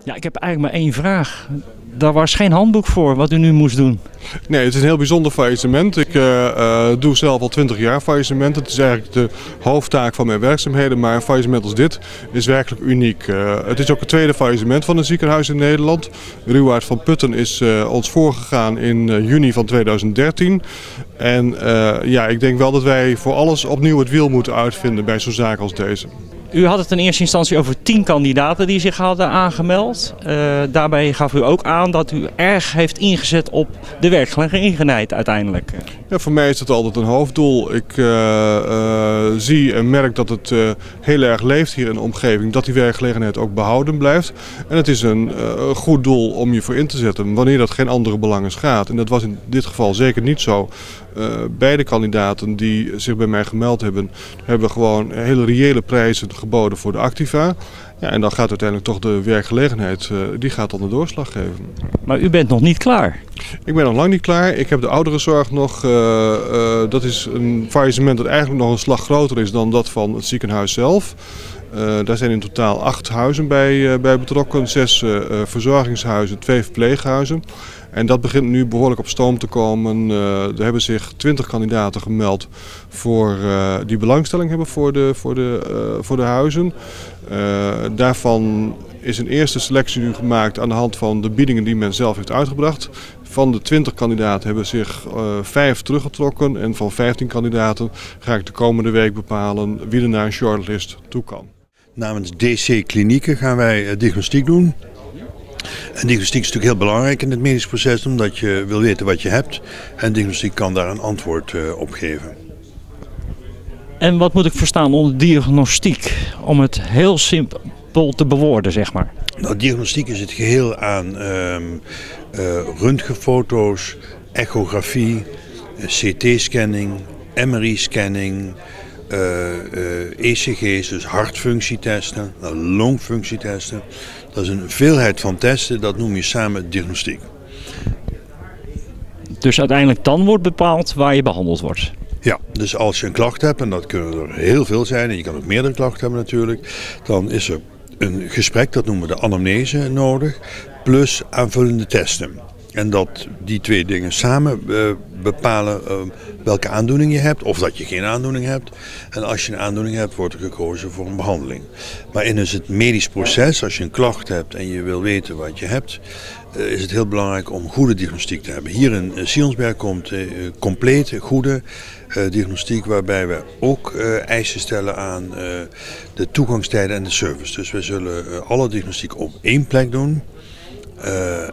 Ja, ik heb eigenlijk maar één vraag. Daar was geen handboek voor wat u nu moest doen. Nee, het is een heel bijzonder faillissement. Ik doe zelf al 20 jaar faillissement. Het is eigenlijk de hoofdtaak van mijn werkzaamheden. Maar een faillissement als dit is werkelijk uniek. Het is ook het tweede faillissement van een ziekenhuis in Nederland. Ruwaard van Putten is ons voorgegaan in juni van 2013. En ja, ik denk wel dat wij voor alles opnieuw het wiel moeten uitvinden bij zo'n zaak als deze. U had het in eerste instantie over 10 kandidaten die zich hadden aangemeld. Daarbij gaf u ook aan dat u erg heeft ingezet op de werkgelegenheid uiteindelijk. Ja, voor mij is dat altijd een hoofddoel. Ik zie en merk dat het heel erg leeft hier in de omgeving, dat die werkgelegenheid ook behouden blijft. En het is een goed doel om je voor in te zetten wanneer dat geen andere belangen schaadt. En dat was in dit geval zeker niet zo. Beide kandidaten die zich bij mij gemeld hebben gewoon hele reële prijzen geboden voor de Activa. Ja, en dan gaat uiteindelijk toch de werkgelegenheid, die gaat dan de doorslag geven. Maar u bent nog niet klaar? Ik ben nog lang niet klaar. Ik heb de ouderenzorg nog. Dat is een faillissement dat eigenlijk nog een slag groter is dan dat van het ziekenhuis zelf. Daar zijn in totaal 8 huizen bij betrokken, 6 verzorgingshuizen, 2 verpleeghuizen. En dat begint nu behoorlijk op stoom te komen. Er hebben zich 20 kandidaten gemeld die belangstelling hebben voor de huizen. Daarvan is een eerste selectie nu gemaakt aan de hand van de biedingen die men zelf heeft uitgebracht. Van de 20 kandidaten hebben zich 5 teruggetrokken en van 15 kandidaten ga ik de komende week bepalen wie er naar een shortlist toe kan. Namens DC Klinieken gaan wij diagnostiek doen. En diagnostiek is natuurlijk heel belangrijk in het medisch proces, omdat je wil weten wat je hebt. En diagnostiek kan daar een antwoord op geven. En wat moet ik verstaan onder diagnostiek? Om het heel simpel te bewoorden, zeg maar. Nou, diagnostiek is het geheel aan röntgenfoto's, echografie, CT-scanning, MRI-scanning, ECG's, dus hartfunctietesten, longfunctietesten. Dat is een veelheid van testen, dat noem je samen diagnostiek. Dus uiteindelijk dan wordt bepaald waar je behandeld wordt? Ja, dus als je een klacht hebt, en dat kunnen er heel veel zijn, en je kan ook meerdere klachten hebben natuurlijk, dan is er een gesprek, dat noemen we de anamnese, nodig, plus aanvullende testen. En dat die 2 dingen samen bepalen welke aandoening je hebt, of dat je geen aandoening hebt. En als je een aandoening hebt, wordt er gekozen voor een behandeling. Maar in het medisch proces, als je een klacht hebt en je wil weten wat je hebt, is het heel belangrijk om goede diagnostiek te hebben. Hier in Sionsberg komt complete, goede diagnostiek, waarbij we ook eisen stellen aan de toegangstijden en de service. Dus we zullen alle diagnostiek op 1 plek doen.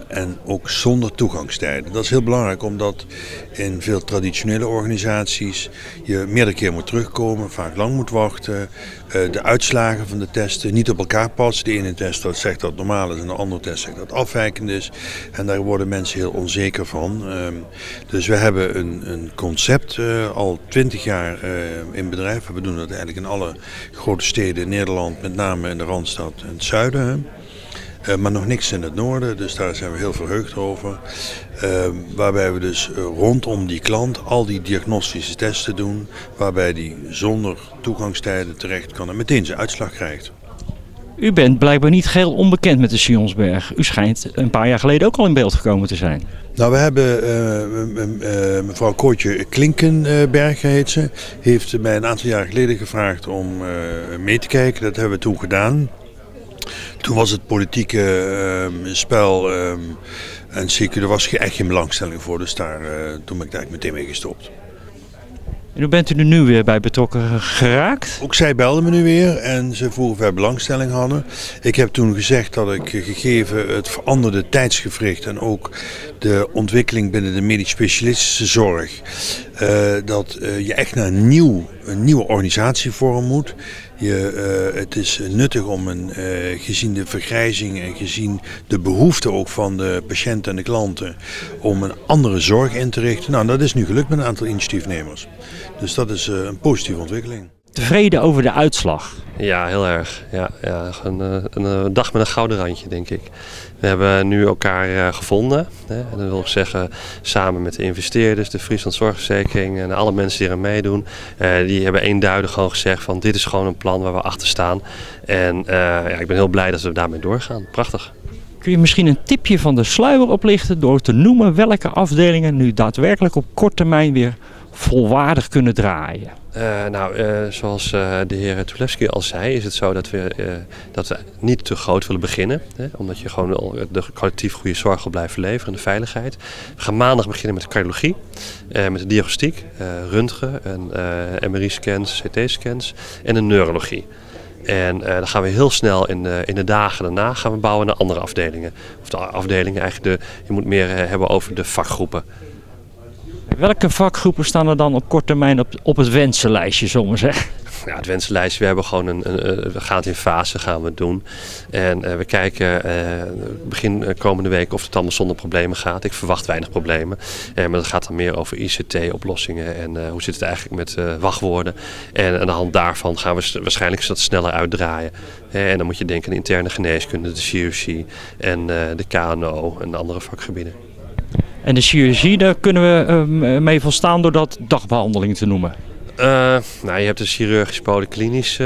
En ook zonder toegangstijden. Dat is heel belangrijk, omdat in veel traditionele organisaties je meerdere keer moet terugkomen, vaak lang moet wachten. De uitslagen van de testen niet op elkaar passen. De ene test dat zegt dat het normaal is en de andere test zegt dat het afwijkend is. En daar worden mensen heel onzeker van. Dus we hebben een concept al 20 jaar in bedrijf. We doen dat eigenlijk in alle grote steden in Nederland, met name in de Randstad en het zuiden. Maar nog niks in het noorden, dus daar zijn we heel verheugd over. Waarbij we dus rondom die klant al die diagnostische testen doen, waarbij die zonder toegangstijden terecht kan en meteen zijn uitslag krijgt. U bent blijkbaar niet geheel onbekend met de Sionsberg. U schijnt een paar jaar geleden ook al in beeld gekomen te zijn. Nou, we hebben mevrouw Kootje Klinkenberg heet ze, heeft mij een aantal jaar geleden gevraagd om mee te kijken. Dat hebben we toen gedaan. Toen was het politieke spel en zeker, er was echt geen belangstelling voor, dus toen ben ik daar meteen mee gestopt. En hoe bent u er nu weer bij betrokken geraakt? Ook zij belden me nu weer en ze vroegen of wij belangstelling hadden. Ik heb toen gezegd dat ik gegeven het veranderde tijdsgewricht en ook de ontwikkeling binnen de medisch specialistische zorg, dat je echt naar een nieuwe organisatievorm moet. Het is nuttig om gezien de vergrijzing en gezien de behoeften ook van de patiënten en de klanten, om een andere zorg in te richten. Nou, dat is nu gelukt met een aantal initiatiefnemers. Dus dat is een positieve ontwikkeling. Tevreden over de uitslag? Ja, heel erg. Ja, een dag met een gouden randje, denk ik. We hebben nu elkaar gevonden. Hè? En dat wil ik zeggen, samen met de investeerders, de Friesland Zorgverzekering en alle mensen die er meedoen. Die hebben eenduidig gewoon gezegd van dit is gewoon een plan waar we achter staan. En ik ben heel blij dat we daarmee doorgaan. Prachtig. Kun je misschien een tipje van de sluier oplichten door te noemen welke afdelingen nu daadwerkelijk op korte termijn weer volwaardig kunnen draaien? Zoals de heer Tulewski al zei, is het zo dat we niet te groot willen beginnen. Omdat je gewoon de kwalitatief goede zorg wil blijven leveren en de veiligheid. We gaan maandag beginnen met de cardiologie, met de diagnostiek, röntgen, MRI-scans, CT-scans en de neurologie. En dan gaan we heel snel in de dagen daarna gaan we bouwen naar andere afdelingen. Of de afdelingen eigenlijk, je moet meer hebben over de vakgroepen. Welke vakgroepen staan er dan op korte termijn op het wensenlijstje, zullen we zeggen? Ja, het wensenlijstje, we hebben gewoon we gaan het in fase gaan we het doen. En we kijken begin komende week of het allemaal zonder problemen gaat. Ik verwacht weinig problemen. Maar dat gaat dan meer over ICT-oplossingen en hoe zit het eigenlijk met wachtwoorden. En aan de hand daarvan gaan we waarschijnlijk dat sneller uitdraaien. En dan moet je denken aan de interne geneeskunde, de chirurgie en de KNO en de andere vakgebieden. En de chirurgie, daar kunnen we mee volstaan door dat dagbehandeling te noemen. Je hebt een chirurgisch polyklinisch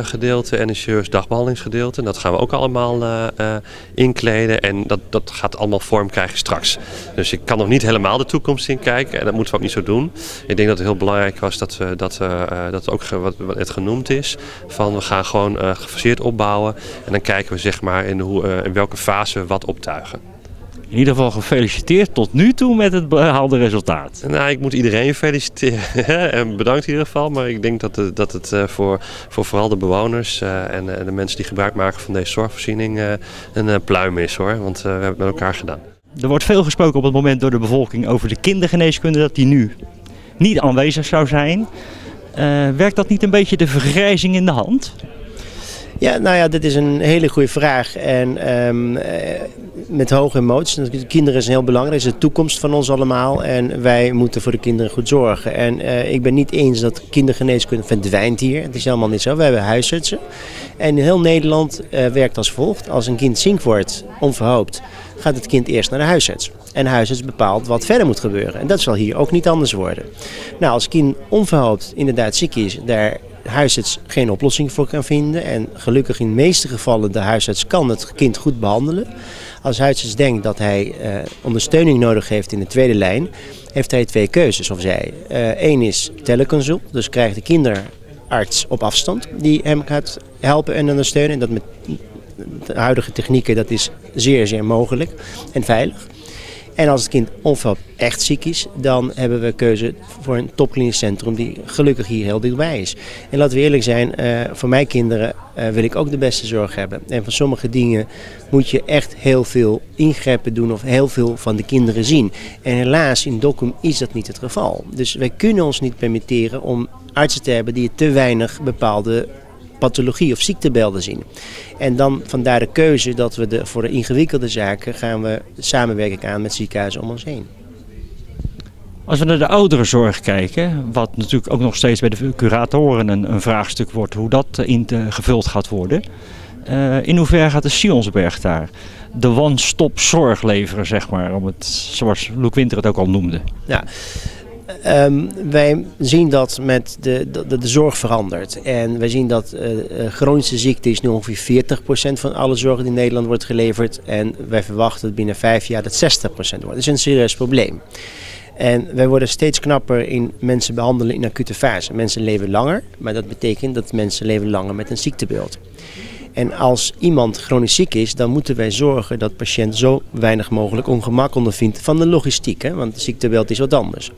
gedeelte en een chirurgisch dagbehandelingsgedeelte. En dat gaan we ook allemaal inkleden en dat gaat allemaal vorm krijgen straks. Dus ik kan nog niet helemaal de toekomst in kijken en dat moeten we ook niet zo doen. Ik denk dat het heel belangrijk was dat ook wat net genoemd is. Van we gaan gewoon gefaseerd opbouwen en dan kijken we zeg maar in welke fase we wat optuigen. In ieder geval gefeliciteerd tot nu toe met het behaalde resultaat. Nou, ik moet iedereen feliciteren en bedankt in ieder geval. Maar ik denk dat het voor vooral de bewoners en de mensen die gebruik maken van deze zorgvoorziening een pluim is hoor. Want we hebben het met elkaar gedaan. Er wordt veel gesproken op het moment door de bevolking over de kindergeneeskunde dat die nu niet aanwezig zou zijn. Werkt dat niet een beetje de vergrijzing in de hand? Ja, dit is een hele goede vraag en met hoge emoties. De kinderen zijn heel belangrijk, dat is de toekomst van ons allemaal en wij moeten voor de kinderen goed zorgen. En ik ben niet eens dat kindergeneeskunde verdwijnt hier, het is helemaal niet zo. We hebben huisartsen en in heel Nederland werkt als volgt. Als een kind ziek wordt, onverhoopt, gaat het kind eerst naar de huisarts. En de huisarts bepaalt wat verder moet gebeuren. En dat zal hier ook niet anders worden. Nou, als het kind onverhoopt inderdaad ziek is, daar de huisarts geen oplossing voor kan vinden. En gelukkig in de meeste gevallen de huisarts kan het kind goed behandelen. Als de huisarts denkt dat hij ondersteuning nodig heeft in de tweede lijn, heeft hij twee keuzes of zij. Eén is teleconsult, dus krijgt de kinderarts op afstand die hem gaat helpen en ondersteunen. En dat met de huidige technieken dat is zeer, zeer mogelijk en veilig. En als het kind onverhoopt echt ziek is, dan hebben we keuze voor een topklinisch centrum die gelukkig hier heel dichtbij is. En laten we eerlijk zijn, voor mijn kinderen wil ik ook de beste zorg hebben. En van sommige dingen moet je echt heel veel ingrepen doen of heel veel van de kinderen zien. En helaas in Dokkum is dat niet het geval. Dus wij kunnen ons niet permitteren om artsen te hebben die te weinig bepaalde pathologie of ziektebeelden zien. En dan vandaar de keuze dat we voor de ingewikkelde zaken gaan we samenwerking aan met ziekenhuizen om ons heen. Als we naar de ouderenzorg kijken, wat natuurlijk ook nog steeds bij de curatoren een vraagstuk wordt, hoe dat ingevuld gaat worden. In hoeverre gaat de Sionsberg daar de one-stop zorg leveren, zeg maar, om het, zoals Loek Winter het ook al noemde? Ja. Wij zien dat met de zorg verandert. En wij zien dat chronische ziekte is nu ongeveer 40% van alle zorg die in Nederland wordt geleverd. En wij verwachten dat binnen 5 jaar dat 60% wordt. Dat is een serieus probleem. En wij worden steeds knapper in mensen behandelen in acute fase. Mensen leven langer, maar dat betekent dat mensen leven langer met een ziektebeeld. En als iemand chronisch ziek is, dan moeten wij zorgen dat de patiënt zo weinig mogelijk ongemak ondervindt van de logistiek. Hè? Want de ziektebeeld is wat anders.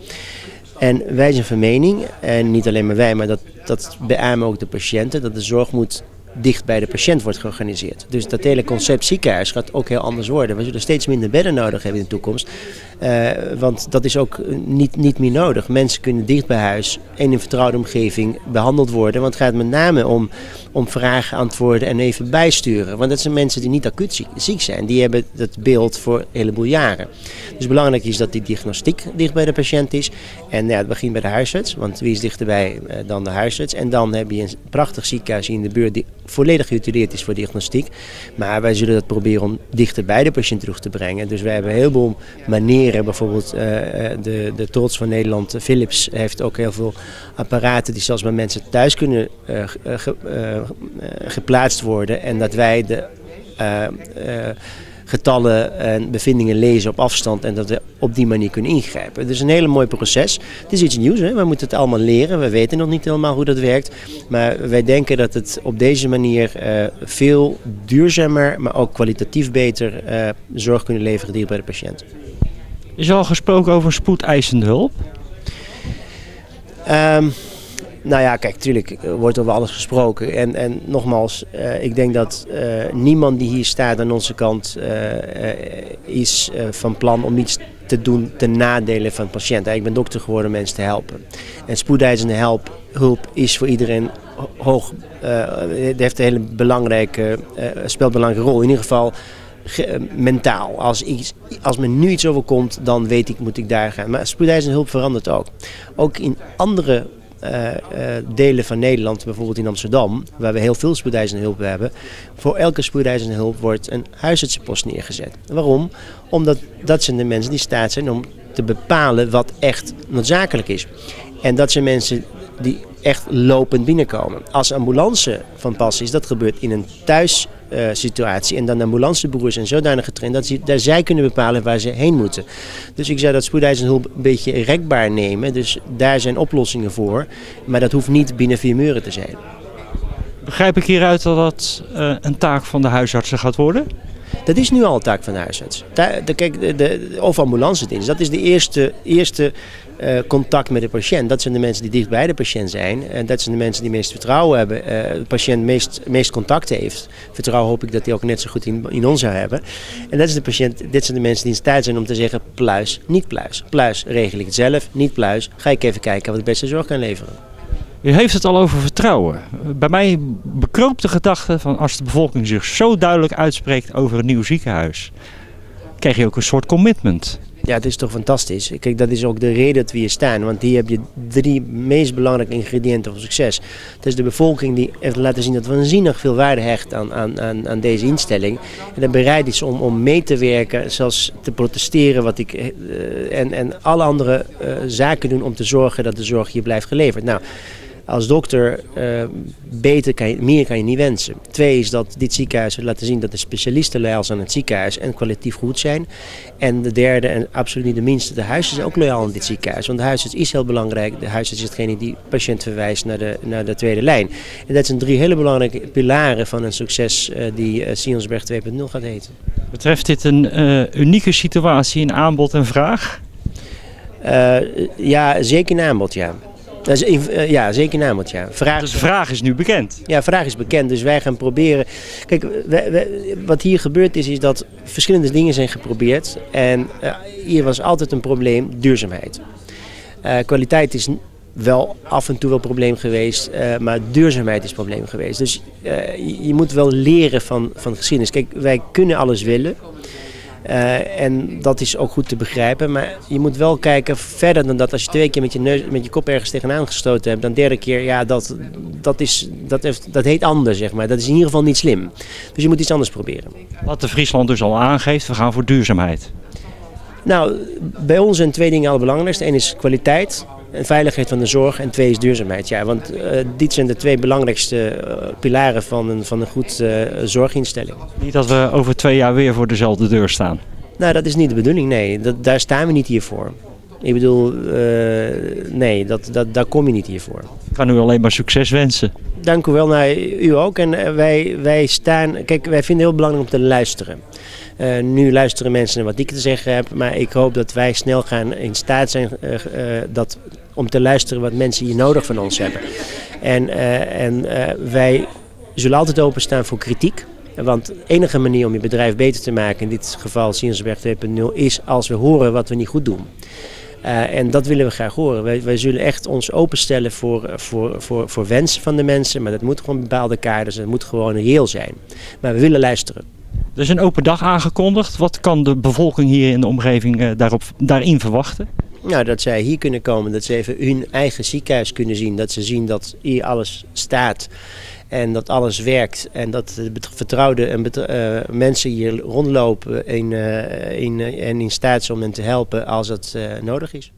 En wij zijn van mening, en niet alleen maar wij, maar dat beamen ook de patiënten, dat de zorg moet dicht bij de patiënt wordt georganiseerd. Dus dat hele concept ziekenhuis gaat ook heel anders worden. We zullen steeds minder bedden nodig hebben in de toekomst. Want dat is ook niet meer nodig. Mensen kunnen dicht bij huis en in vertrouwde omgeving behandeld worden. Want het gaat met name om vragen, antwoorden en even bijsturen. Want dat zijn mensen die niet acuut ziek zijn. Die hebben dat beeld voor een heleboel jaren. Dus belangrijk is dat die diagnostiek dicht bij de patiënt is. En ja, het begint bij de huisarts. Want wie is dichterbij dan de huisarts? En dan heb je een prachtig ziekenhuis in de buurt die volledig geütileerd is voor diagnostiek. Maar wij zullen dat proberen om dichter bij de patiënt terug te brengen. Dus wij hebben een heleboel manieren. Bijvoorbeeld de trots van Nederland, Philips, heeft ook heel veel apparaten die zelfs bij mensen thuis kunnen geplaatst worden. En dat wij de getallen en bevindingen lezen op afstand en dat we op die manier kunnen ingrijpen. Het is een hele mooi proces. Het is iets nieuws, hè? We moeten het allemaal leren. We weten nog niet helemaal hoe dat werkt. Maar wij denken dat het op deze manier veel duurzamer, maar ook kwalitatief beter zorg kunnen leveren dicht bij de patiënt. Is er al gesproken over spoedeisende hulp? Nou ja, kijk, natuurlijk wordt over alles gesproken. En nogmaals, ik denk dat niemand die hier staat aan onze kant is van plan om iets te doen ten nadele van de patiënt. Ik ben dokter geworden om mensen te helpen. En spoedeisende hulp is voor iedereen hoog. Het heeft een hele belangrijke, speelt een belangrijke rol. In ieder geval mentaal. Als me nu iets overkomt, dan weet ik, moet ik daar gaan. Maar spoedeisende hulp verandert ook. Ook in andere delen van Nederland, bijvoorbeeld in Amsterdam, waar we heel veel spoedeisende hulp hebben. Voor elke spoedeisende hulp wordt een huisartsenpost neergezet. Waarom? Omdat dat zijn de mensen die in staat zijn om te bepalen wat echt noodzakelijk is. En dat zijn mensen die echt lopend binnenkomen. Als ambulance van pas is, dat gebeurt in een thuissituatie. En dan de ambulancebroers zijn zodanig getraind dat zij kunnen bepalen waar ze heen moeten. Dus ik zou dat spoedeisende hulp een beetje rekbaar nemen. Dus daar zijn oplossingen voor. Maar dat hoeft niet binnen 4 muren te zijn. Begrijp ik hieruit dat dat een taak van de huisartsen gaat worden? Dat is nu al een taak van de huisarts. Of ambulancedienst, dat is de eerste contact met de patiënt. Dat zijn de mensen die dicht bij de patiënt zijn. En dat zijn de mensen die meest vertrouwen hebben. De patiënt meest contact heeft. Vertrouwen hoop ik dat hij ook net zo goed in ons zou hebben. En dat is de patiënt, dit zijn de mensen die in staat zijn om te zeggen pluis, niet pluis. Pluis regel ik het zelf, niet pluis. Ga ik even kijken wat de beste zorg kan leveren. U heeft het al over vertrouwen. Bij mij bekroopt de gedachte van als de bevolking zich zo duidelijk uitspreekt over een nieuw ziekenhuis, krijg je ook een soort commitment. Ja, het is toch fantastisch. Kijk, dat is ook de reden dat we hier staan. Want hier heb je 3 meest belangrijke ingrediënten van succes. Het is de bevolking die heeft laten zien dat we waanzinnig veel waarde hecht aan deze instelling. En dat bereid is om mee te werken, zelfs te protesteren en alle andere zaken doen om te zorgen dat de zorg hier blijft geleverd. Nou, als dokter meer kan je niet wensen. 2 is dat dit ziekenhuis laten zien dat de specialisten loyaal zijn aan het ziekenhuis en kwalitatief goed zijn. En de derde, en absoluut niet de minste, de huisarts is ook loyaal aan dit ziekenhuis. Want de huisarts is heel belangrijk. De huisarts is hetgene die de patiënt verwijst naar de tweede lijn. En dat zijn 3 hele belangrijke pilaren van een succes die Sionsberg 2.0 gaat heten. Betreft dit een unieke situatie in aanbod en vraag? Ja, zeker in aanbod, ja. Ja, zeker in aanbod, ja. Dus de vraag is nu bekend? Ja, de vraag is bekend, dus wij gaan proberen. Kijk, wat hier gebeurd is dat verschillende dingen zijn geprobeerd. En hier was altijd een probleem, duurzaamheid. Kwaliteit is wel af en toe wel een probleem geweest, maar duurzaamheid is een probleem geweest. Dus je moet wel leren van geschiedenis. Kijk, wij kunnen alles willen. En dat is ook goed te begrijpen, maar je moet wel kijken verder dan dat. Als je 2 keer met je kop ergens tegenaan gestoten hebt, dan de derde keer, ja, dat heet anders, zeg maar. Dat is in ieder geval niet slim. Dus je moet iets anders proberen. Wat de Friesland dus al aangeeft, we gaan voor duurzaamheid. Nou, bij ons zijn 2 dingen allerbelangrijkste. 1 is kwaliteit en veiligheid van de zorg en 2 is duurzaamheid. Ja, want dit zijn de 2 belangrijkste pilaren van een goed zorginstelling. Niet dat we over 2 jaar weer voor dezelfde deur staan. Nou, dat is niet de bedoeling, nee. Daar staan we niet hier voor. Ik bedoel, nee, daar kom je niet hier voor. Ik kan u alleen maar succes wensen. Dank u wel, nou, u ook. En wij staan, kijk, wij vinden het heel belangrijk om te luisteren. Nu luisteren mensen naar wat ik te zeggen heb, maar ik hoop dat wij snel in staat zijn om te luisteren wat mensen hier nodig van ons hebben. En wij zullen altijd openstaan voor kritiek. Want de enige manier om je bedrijf beter te maken, in dit geval Sionsberg 2.0, is als we horen wat we niet goed doen. En dat willen we graag horen. Wij zullen echt ons openstellen voor wensen van de mensen, maar dat moet gewoon bepaalde kaders, dat moet gewoon reëel zijn. Maar we willen luisteren. Er is een open dag aangekondigd. Wat kan de bevolking hier in de omgeving daarin verwachten? Nou, dat zij hier kunnen komen, dat ze even hun eigen ziekenhuis kunnen zien. Dat ze zien dat hier alles staat en dat alles werkt. En dat de vertrouwde mensen hier rondlopen en in staat zijn om hen te helpen als dat nodig is.